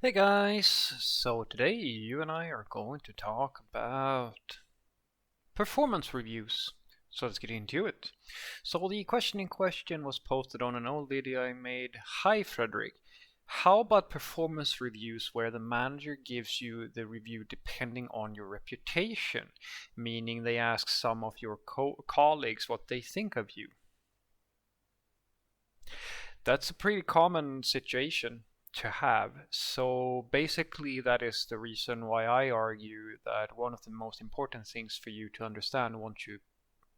Hey guys, so today you and I are going to talk about performance reviews. So let's get into it. So the question in question was posted on an old video I made. Hi Frederick, how about performance reviews where the manager gives you the review depending on your reputation? Meaning they ask some of your colleagues what they think of you. That's a pretty common situation to have. So basically, that is the reason why I argue that one of the most important things for you to understand once you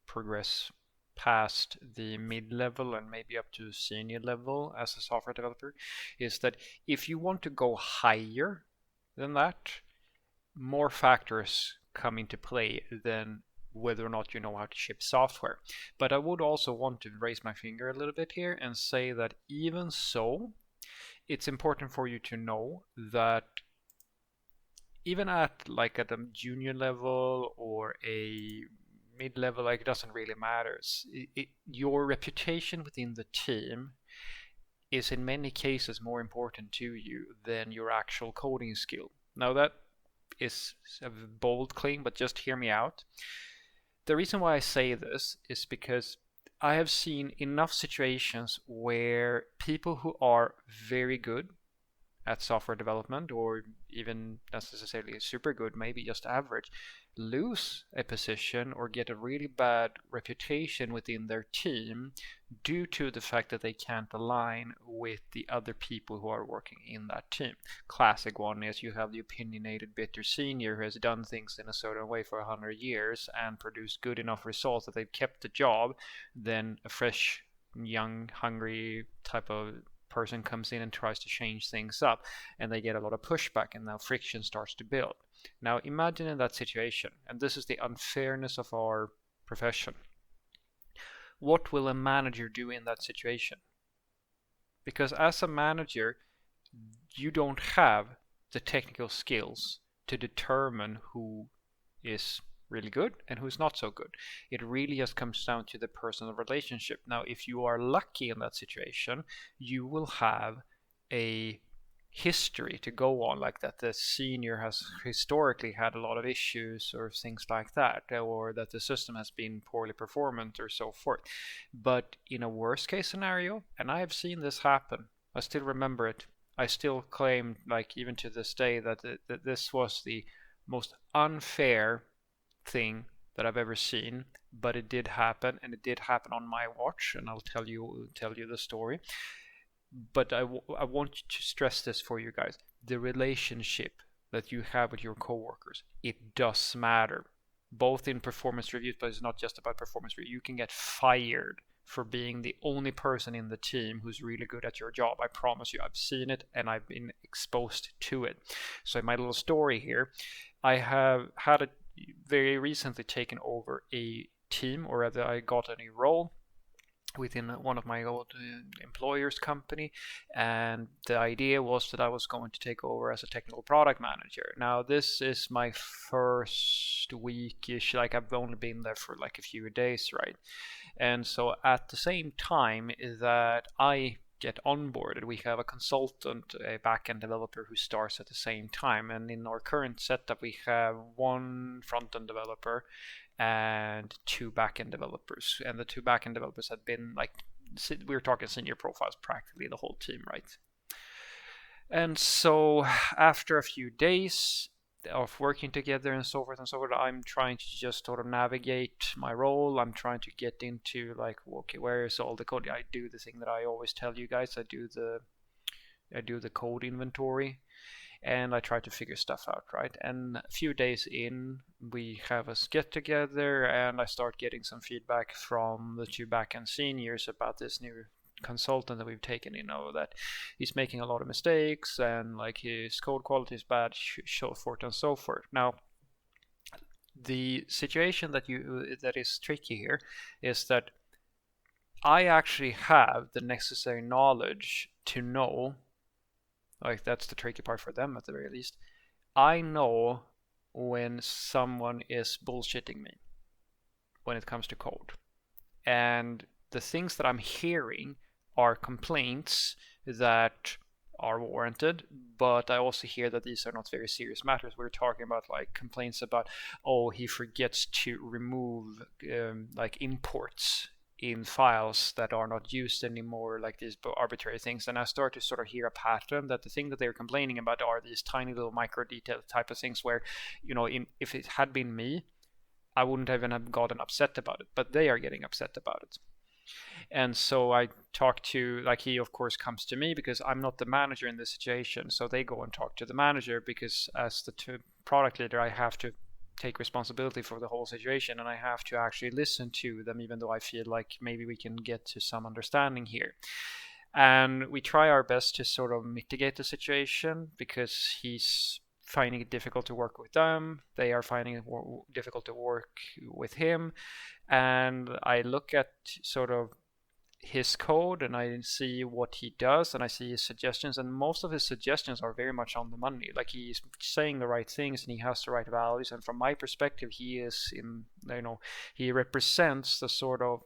progress past the mid-level and maybe up to senior level as a software developer is that if you want to go higher than that, more factors come into play than whether or not you know how to ship software. But I would also want to raise my finger a little bit here and say that even so, it's important for you to know that even at a junior level or a mid level, like it doesn't really matter. Your reputation within the team is in many cases more important to you than your actual coding skill. Now that is a bold claim, but just hear me out. The reason why I say this is because I have seen enough situations where people who are very good at software development, or even not necessarily super good, maybe just average, lose a position or get a really bad reputation within their team due to the fact that they can't align with the other people who are working in that team. Classic one is you have the opinionated bitter senior who has done things in a certain way for 100 years and produced good enough results that they've kept the job. Then a fresh, young, hungry type of person comes in and tries to change things up, and they get a lot of pushback, and now friction starts to build. Now imagine in that situation, and this is the unfairness of our profession. What will a manager do in that situation? Because as a manager, you don't have the technical skills to determine who is really good and who's not so good. It really just comes down to the personal relationship. Now, if you are lucky in that situation, you will have a history to go on, like that the senior has historically had a lot of issues or things like that, or that the system has been poorly performant or so forth. But in a worst case scenario, and I have seen this happen, I still remember it. I still claim, like even to this day, that this was the most unfair thing that I've ever seen, but it did happen, and it did happen on my watch, and I'll tell you the story. But I want to stress this for you guys: the relationship that you have with your coworkers, it does matter, both in performance reviews, but it's not just about performance review. You can get fired for being the only person in the team who's really good at your job. I promise you, I've seen it and I've been exposed to it. So in my little story here, I have had a very recently taken over a team, or rather I got a new role within one of my old employer's company, and the idea was that I was going to take over as a technical product manager. Now this is my first weekish, like I've only been there for like a few days, right? And so at the same time that I get onboarded, we have a consultant, a backend developer who starts at the same time. And in our current setup, we have one front-end developer and two backend developers. And the two backend developers had been like, we're talking senior profiles, practically the whole team, right? And so after a few days of working together and so forth and so forth, I'm trying to just sort of navigate my role. I'm trying to get into like, okay, where is all the code? I do the thing that I always tell you guys. I do the code inventory, and I try to figure stuff out, right? And a few days in, we have us get together, and I start getting some feedback from the two backend seniors about this new consultant that we've taken, that he's making a lot of mistakes and like his code quality is bad, so forth and so forth. Now, the situation that is tricky here is that I actually have the necessary knowledge to know, like that's the tricky part for them at the very least. I know when someone is bullshitting me when it comes to code. And the things that I'm hearing are complaints that are warranted, but I also hear that these are not very serious matters. We're talking about like complaints about, oh, he forgets to remove like imports in files that are not used anymore, like these arbitrary things. And I start to sort of hear a pattern that the thing that they're complaining about are these tiny little micro detail type of things where, if it had been me, I wouldn't even have gotten upset about it, but they are getting upset about it. And so I talk to, like, he of course comes to me because I'm not the manager in this situation. So they go and talk to the manager because as the product leader, I have to take responsibility for the whole situation, and I have to actually listen to them, even though I feel like maybe we can get to some understanding here. And we try our best to sort of mitigate the situation because he's finding it difficult to work with them. They are finding it difficult to work with him. And I look at sort of his code and I see what he does and I see his suggestions, and most of his suggestions are very much on the money. Like, he's saying the right things and he has the right values, and from my perspective he he represents the sort of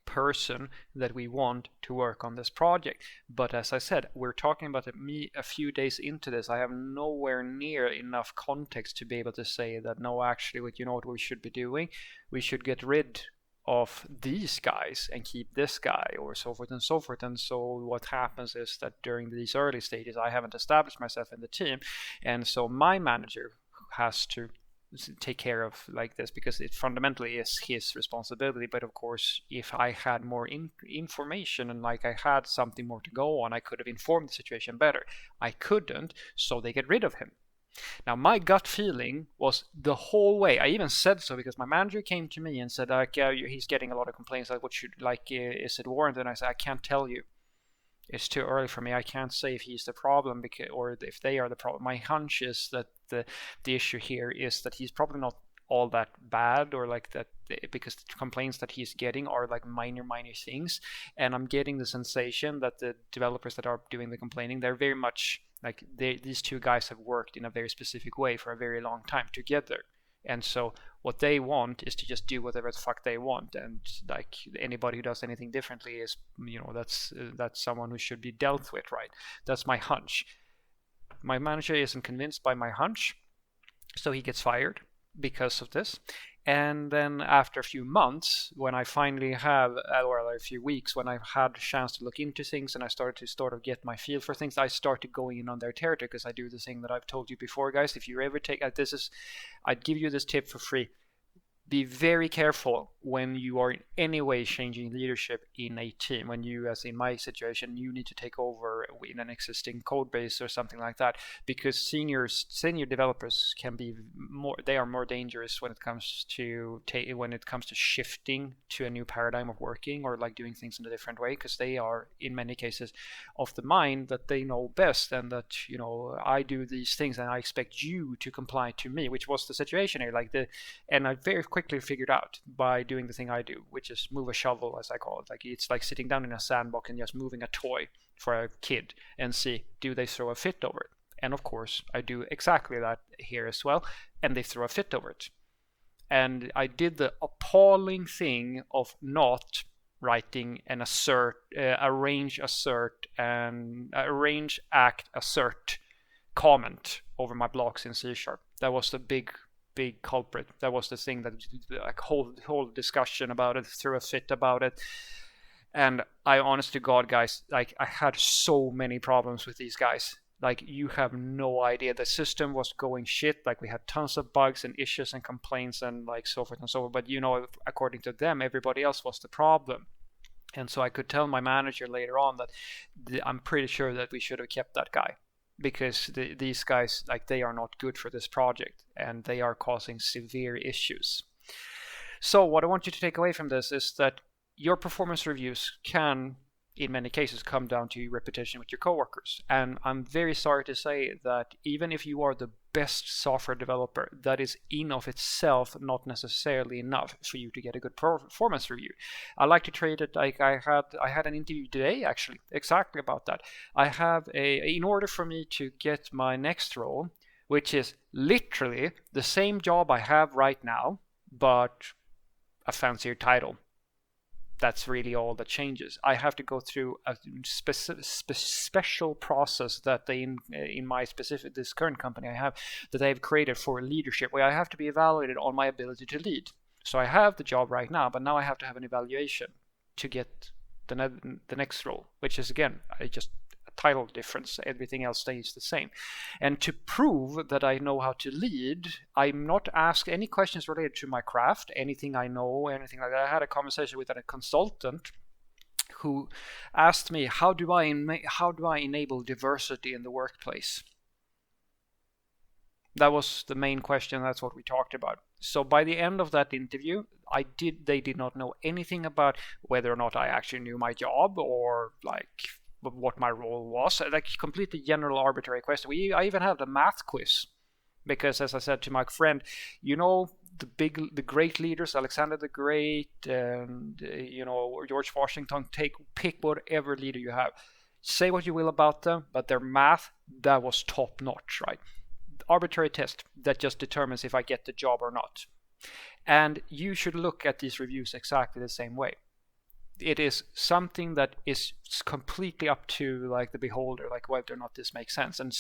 person that we want to work on this project. But as I said, we're talking about me a few days into this. I have nowhere near enough context to be able to say that no, actually, what we should be doing, we should get rid of these guys and keep this guy, or so forth and so forth. And so what happens is that during these early stages I haven't established myself in the team, and so my manager has to take care of like this because it fundamentally is his responsibility. But of course, if I had more information and like I had something more to go on, I could have informed the situation better. I couldn't, so they get rid of him. Now, my gut feeling was the whole way. I even said so because my manager came to me and said, like, he's getting a lot of complaints. Like, is it warranted? And I said, I can't tell you. It's too early for me. I can't say if he's the problem or if they are the problem. My hunch is that the issue here is that he's probably not all that bad, or like that, because the complaints that he's getting are like minor things. And I'm getting the sensation that the developers that are doing the complaining, they're very much like these two guys have worked in a very specific way for a very long time together. And so what they want is to just do whatever the fuck they want, and like anybody who does anything differently is, that's someone who should be dealt with, right? That's my hunch. My manager isn't convinced by my hunch, so he gets fired because of this. And then after a few months, when I finally have, or a few weeks, when I've had a chance to look into things and I started to sort of get my feel for things, I started going in on their territory because I do the thing that I've told you before, guys. If you ever I'd give you this tip for free. Be very careful when you are in any way changing leadership in a team. When you, as in my situation, you need to take over in an existing code base or something like that, because senior developers they are more dangerous when it comes to shifting to a new paradigm of working or like doing things in a different way, because they are in many cases of the mind that they know best, and that I do these things and I expect you to comply to me, which was the situation here. And I very quickly figured out by doing the thing I do, which is move a shovel, as I call it. Like, it's like sitting down in a sandbox and just moving a toy for a kid and see, do they throw a fit over it? And of course, I do exactly that here as well, and they throw a fit over it. And I did the appalling thing of not writing an arrange, act, assert comment over my blocks in C#. That was the big culprit. That was the thing that like whole discussion about it, threw a fit about it. And I, honest to God, guys, like, I had so many problems with these guys. Like, you have no idea. The system was going shit. Like, we had tons of bugs and issues and complaints and like so forth and so forth. But according to them, everybody else was the problem. And so I could tell my manager later on that I'm pretty sure that we should have kept that guy, because these guys, like, they are not good for this project and they are causing severe issues. So what I want you to take away from this is that your performance reviews can, in many cases, come down to repetition with your coworkers. And I'm very sorry to say that even if you are the best software developer, that is in of itself not necessarily enough for you to get a good performance review. I like to treat it like I had an interview today, actually, exactly about that. In order for me to get my next role, which is literally the same job I have right now, but a fancier title. That's really all that changes. I have to go through a special process that they in my specific this current company I have that they've created for leadership, where I have to be evaluated on my ability to lead. So I have the job right now, but now I have to have an evaluation to get the next role, which is again just a title difference. Everything else stays the same. And to prove that I know how to lead, I'm not asked any questions related to my craft, anything I know, anything like that. I had a conversation with a consultant who asked me, how do I enable diversity in the workplace? That was the main question. That's what we talked about. So by the end of that interview, they did not know anything about whether or not I actually knew my job, or like what my role was. Like completely general arbitrary question. I even had a math quiz, because as I said to my friend, the great leaders, Alexander the Great, and George Washington, pick whatever leader you have. Say what you will about them, but their math, that was top notch, right? Arbitrary test that just determines if I get the job or not. And you should look at these reviews exactly the same way. It is something that is completely up to like the beholder, like whether or not this makes sense. And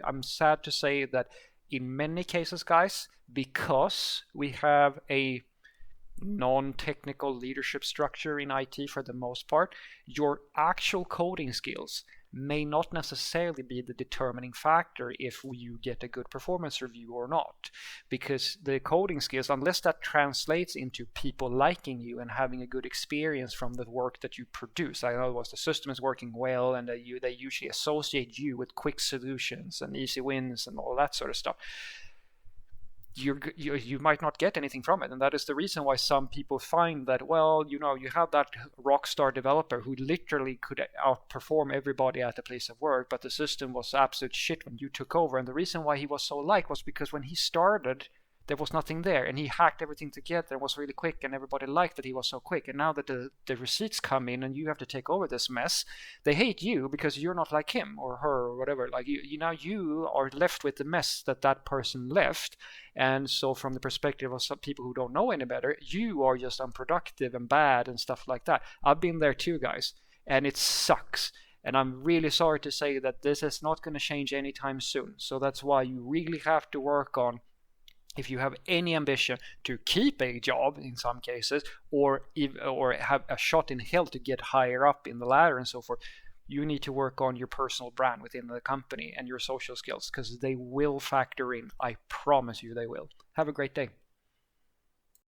I'm sad to say that in many cases, guys, because we have a non-technical leadership structure in IT for the most part, your actual coding skills may not necessarily be the determining factor if you get a good performance review or not. Because the coding skills, unless that translates into people liking you and having a good experience from the work that you produce, I know the system is working well, and they usually associate you with quick solutions and easy wins and all that sort of stuff, you might not get anything from it. And that is the reason why some people find that, well, you have that rock star developer who literally could outperform everybody at the place of work, but the system was absolute shit when you took over. And the reason why he was so liked was because when he started, there was nothing there, and he hacked everything together and was really quick, and everybody liked that he was so quick. And now that the receipts come in and you have to take over this mess, they hate you because you're not like him or her or whatever. Like you are left with the mess that person left. And so from the perspective of some people who don't know any better, you are just unproductive and bad and stuff like that. I've been there too, guys, and it sucks. And I'm really sorry to say that this is not going to change anytime soon. So that's why you really have to work on, if you have any ambition to keep a job in some cases, or have a shot in hell to get higher up in the ladder and so forth, you need to work on your personal brand within the company and your social skills, because they will factor in. I promise you they will. Have a great day.